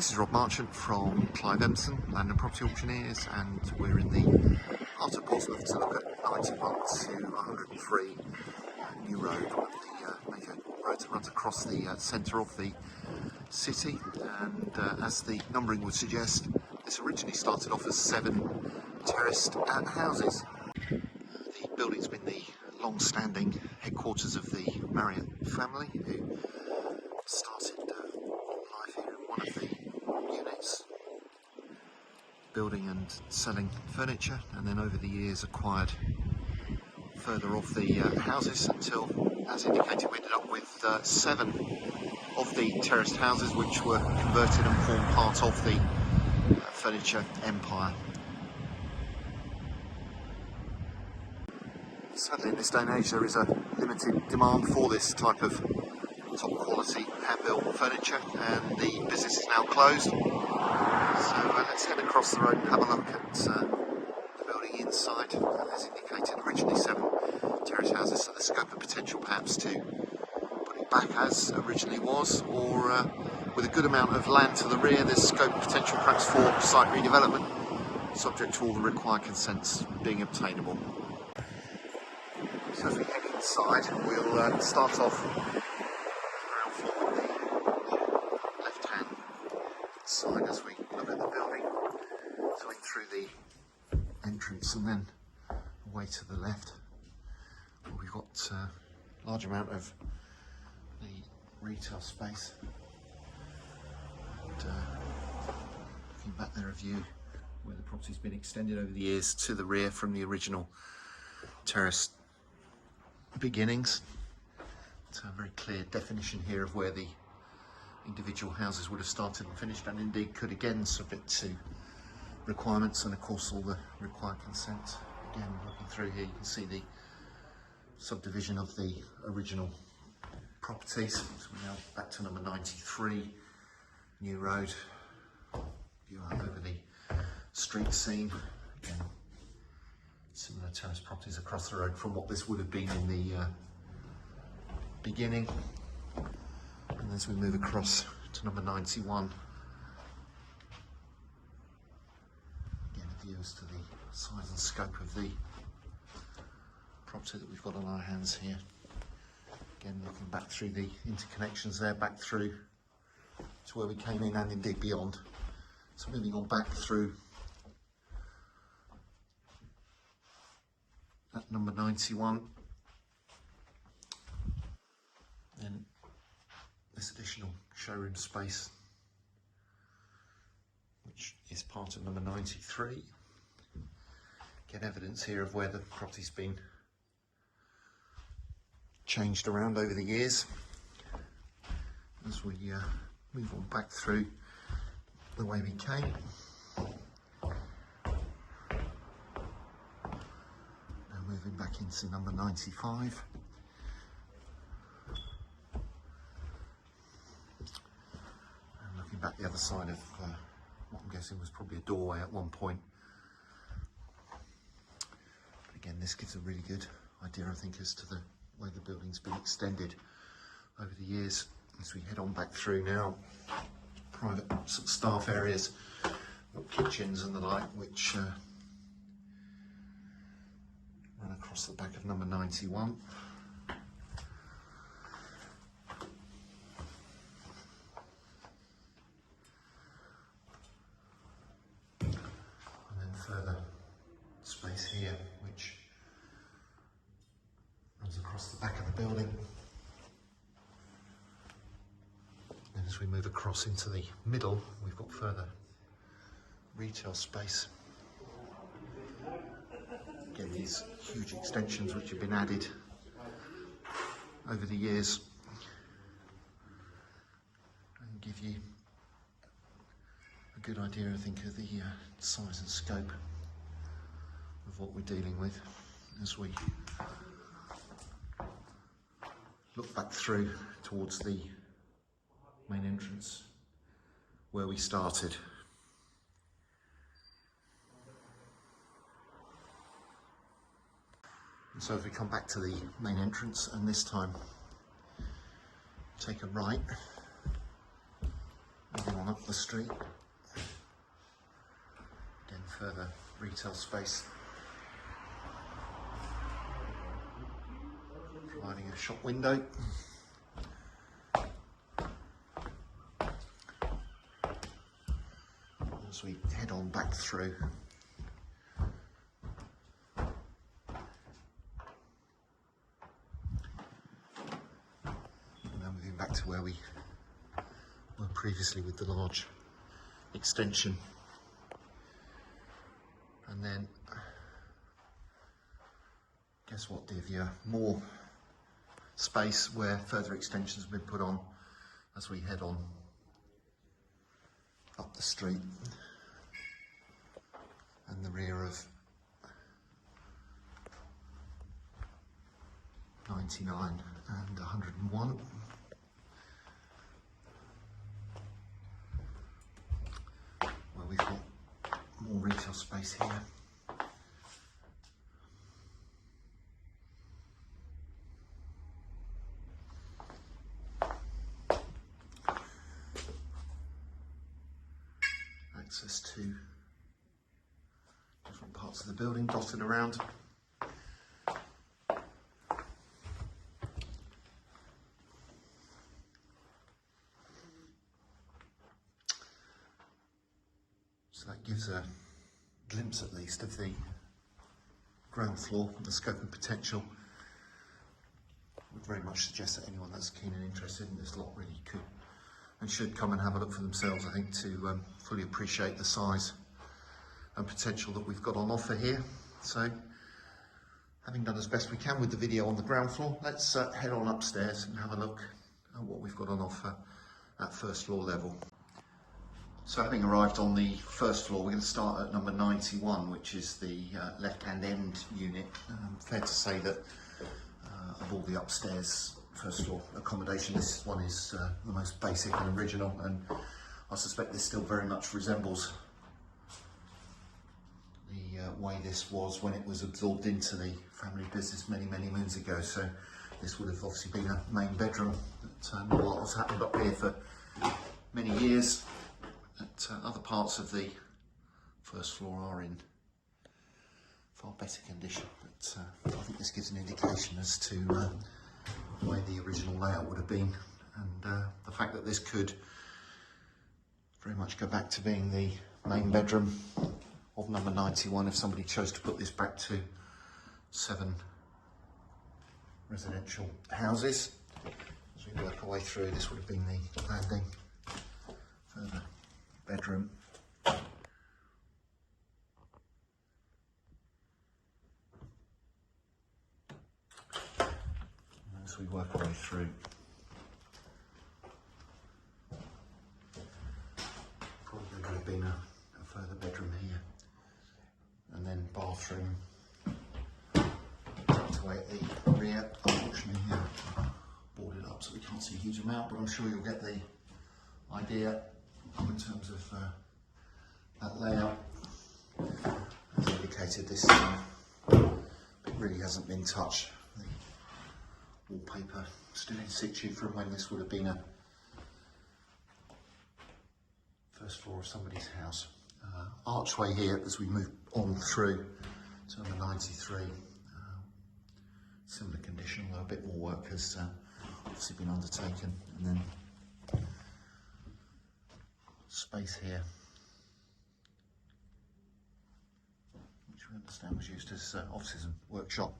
This is Rob Marchant from Clive Empson, Land and Property Auctioneers, and we're in the heart of Portsmouth to look at 91 to 103 New Road, one of the major roads that runs across the centre of the city. And as the numbering would suggest, this originally started off as 7 terraced houses. The building's been the long-standing headquarters of the Marriott family, who started life here in one of the units, building and selling furniture, and then over the years acquired further off the houses until, as indicated, we ended up with 7 of the terraced houses, which were converted and formed part of the furniture empire. Sadly, in this day and age, there is a limited demand for this type of top quality hand-built furniture, and the business is now closed. So let's head across the road and have a look at the building inside. As indicated, originally 7 terrace houses, so the scope of potential perhaps to put it back as originally was, or with a good amount of land to the rear, there's scope of potential perhaps for site redevelopment, subject to all the required consents being obtainable. So as we head inside, we'll start off ground floor, the left-hand side as we look at the building, going through the entrance and then away to the left. We've got a large amount of the retail space, and looking back there, a view where the property's been extended over the years to the rear from the original terrace beginnings. So a very clear definition here of where the individual houses would have started and finished, and indeed could again, subject to requirements and of course all the required consent. Again, looking through here, you can see the subdivision of the original properties. So we're now back to number 93 New Road. View out over the street scene. Again, similar terrace properties across the road from what this would have been in the beginning. And as we move across to number 91, again a view as to the size and scope of the property that we've got on our hands here. Again, looking back through the interconnections there, back through to where we came in and indeed beyond. So moving on back through at number 91, then this additional showroom space, which is part of number 93. Get evidence here of where the property's been changed around over the years. As we move on back through the way we came, now moving back into number 95. And looking back the other side of what I'm guessing was probably a doorway at one point. But again, this gives a really good idea, I think, as to the way the building's been extended over the years. As we head on back through now, private sort of staff areas, kitchens and the like, which run across the back of number 91. And then further space here, which runs across the back of the building. And as we move across into the middle, we've got further retail space. Again, these huge extensions which have been added over the years and give you a good idea, I think, of the size and scope of what we're dealing with as we look back through towards the main entrance where we started. And so as we come back to the main entrance, and this time take a right, moving on up the street. Again, further retail space, providing a shop window. As we head on back through, back to where we were previously with the large extension, and then guess what, dear viewer, more space where further extensions have been put on as we head on up the street and the rear of 99 and 101. We've got more retail space here. Access to different parts of the building dotted around. So that gives a glimpse at least of the ground floor, the scope and potential. Would very much suggest that anyone that's keen and interested in this lot really could and should come and have a look for themselves, I think, to fully appreciate the size and potential that we've got on offer here. So, having done as best we can with the video on the ground floor, let's head on upstairs and have a look at what we've got on offer at first floor level. So having arrived on the first floor, we're going to start at number 91, which is the left-hand end unit. Fair to say that of all the upstairs first floor accommodation, this one is the most basic and original, and I suspect this still very much resembles the way this was when it was absorbed into the family business many moons ago. So this would have obviously been a main bedroom. Not a lot has happened up here for many years. Other parts of the first floor are in far better condition, but I think this gives an indication as to the way the original layout would have been, and the fact that this could very much go back to being the main bedroom of number 91 if somebody chose to put this back to 7 residential houses. As we work our way through, this would have been the landing, further bedroom, and as we work our way through, probably would have been a further bedroom here, and then bathroom tucked away at the rear. Unfortunately here boarded up so we can't see a huge amount, but I'm sure you'll get the idea in terms of that layout. As indicated, this it really hasn't been touched. The wallpaper still in situ from when this would have been a first floor of somebody's house. Archway here as we move on through to number 93. Similar condition, although a bit more work has obviously been undertaken, and then space here, which we understand was used as offices and workshop.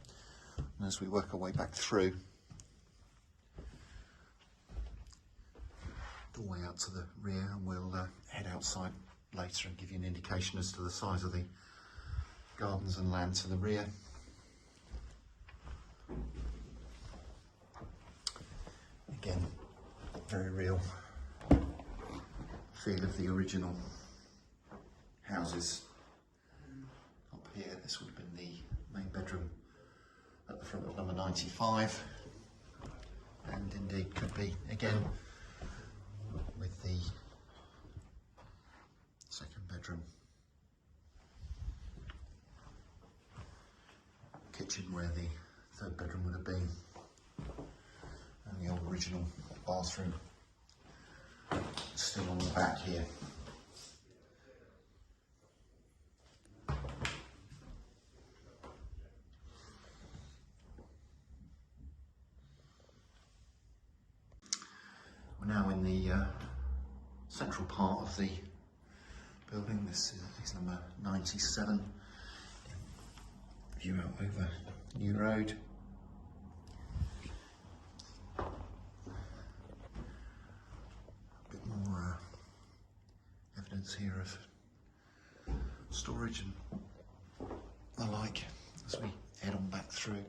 And as we work our way back through, doorway out to the rear, and we'll head outside later and give you an indication as to the size of the gardens and land to the rear. Again, very real feel of the original houses. Up here, this would have been the main bedroom at the front of number 95, and indeed could be again with the second bedroom, kitchen where the third bedroom would have been, and the old original bathroom still on the back here. We're now in the central part of the building. This is number 97. View out over New Road. A bit more evidence here of storage and the like as we head on back through.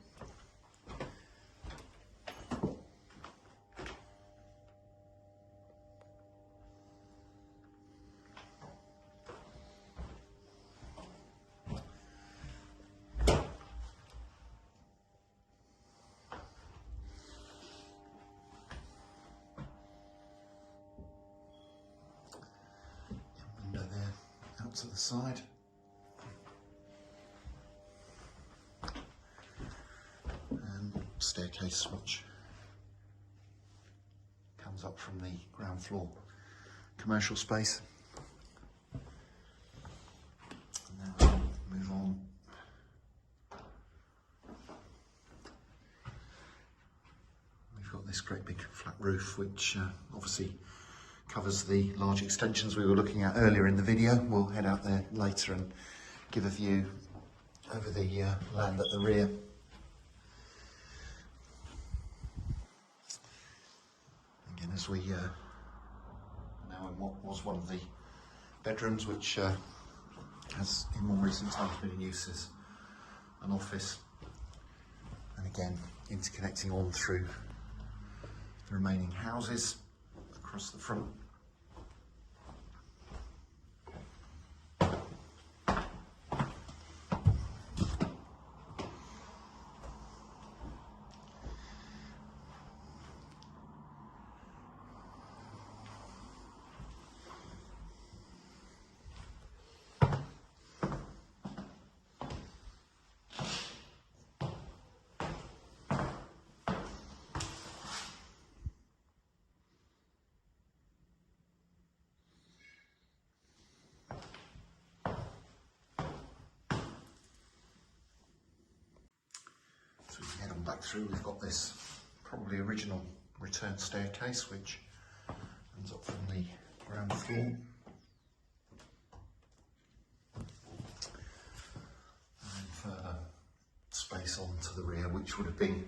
To the side, and staircase which comes up from the ground floor commercial space. And now we'll move on. We've got this great big flat roof which obviously covers the large extensions we were looking at earlier in the video. We'll head out there later and give a view over the land at the rear. Again, as we now in what was one of the bedrooms, which has in more recent times been in use as an office, and again interconnecting on through the remaining houses across the front. So we head on back through. We've got this probably original return staircase which runs up from the ground floor. And further space on to the rear, which would have been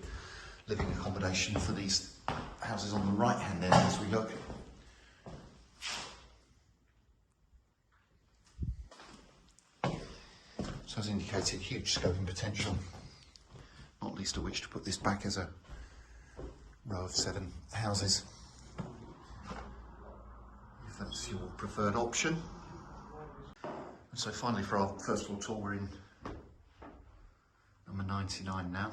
living accommodation for these houses on the right hand end as we look. So as indicated, huge scope and potential, not least of which to put this back as a row of 7 houses, if that's your preferred option. And so finally, for our first floor tour, we're in number 99 now.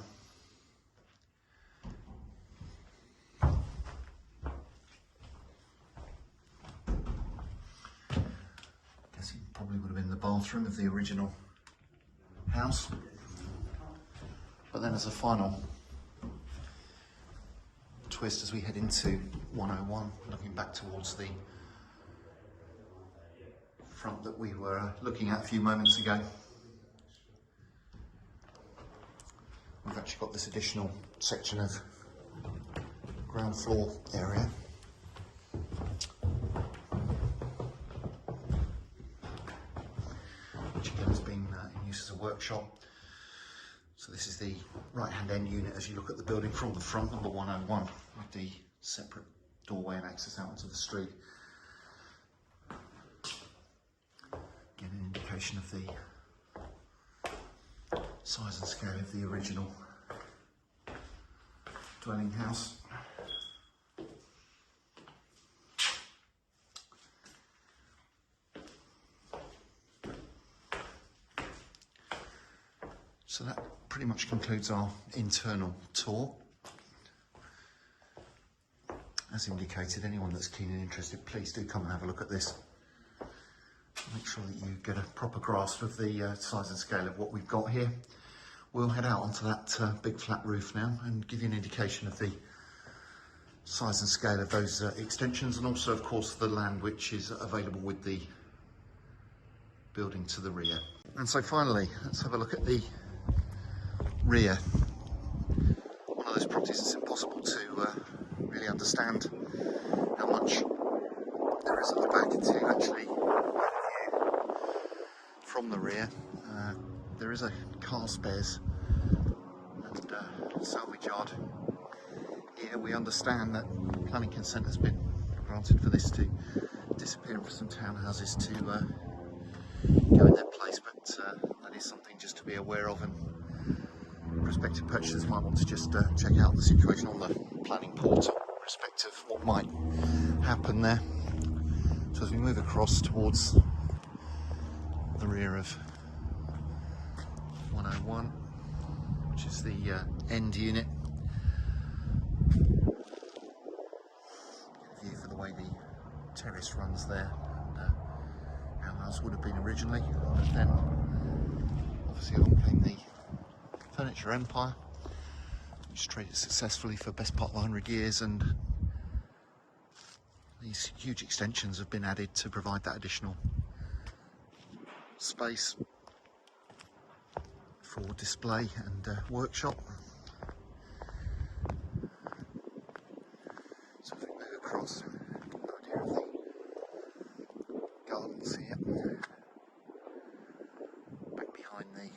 Guess it probably would have been the bathroom of the original house. But then as a final twist, as we head into 101, looking back towards the front that we were looking at a few moments ago, we've actually got this additional section of ground floor area. Which again has been in use as a workshop. So this is the right-hand end unit as you look at the building from the front, number 101, with the separate doorway and access out onto the street. Again, an indication of the size and scale of the original dwelling house. So that pretty much concludes our internal tour. As indicated, anyone that's keen and interested, please do come and have a look at this. Make sure that you get a proper grasp of the size and scale of what we've got here. We'll head out onto that big flat roof now and give you an indication of the size and scale of those extensions, and also of course the land which is available with the building to the rear. And so finally, let's have a look at the rear. One of those properties it's impossible to really understand how much there is at the back until you actually view from the rear. There is a car spares and salvage yard here. We understand that planning consent has been granted for this to disappear and for some townhouses to go in their place, but that is something just to be aware of, and prospective purchasers might want to just check out the situation on the planning portal in respect of what might happen there. So as we move across towards the rear of 101, which is the end unit, get a view for the way the terrace runs there. How the house would have been originally, but then obviously along came the furniture empire, which traded successfully for best part of 100 years, and these huge extensions have been added to provide that additional space for display and workshop. So if we move across, an idea of the gardens here, back behind the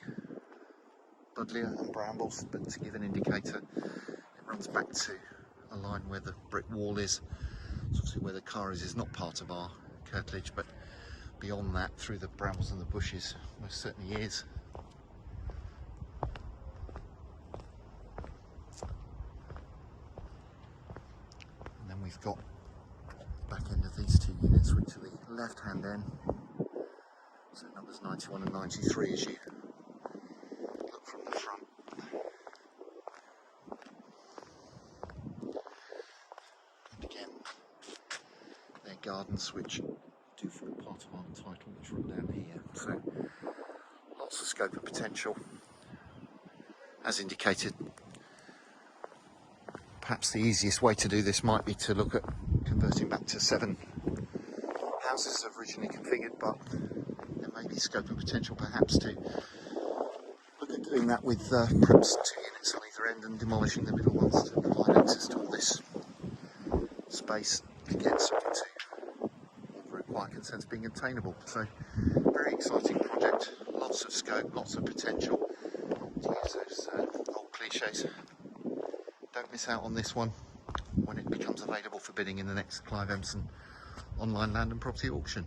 buddleia and brambles, but to give an indicator, it runs back to a line where the brick wall is. So obviously where the car is not part of our curtilage, but beyond that, through the brambles and the bushes, most certainly is. And then we've got the back end of these two units, which are the left hand end, so numbers 91 and 93 as you look from the front. And again, they're gardens which do form part of our title, which run down here. So lots of scope and potential. As indicated, perhaps the easiest way to do this might be to look at converting back to 7 houses as originally configured, but there may be scope and potential perhaps to look at doing that with perhaps 2 units on either end and demolishing the middle ones to provide access to all this space, again subject to required consents being obtainable. So very exciting project, lots of scope, lots of potential, to use those old cliches. Don't miss out on this one when it becomes available for bidding in the next Clive Empson online land and property auction.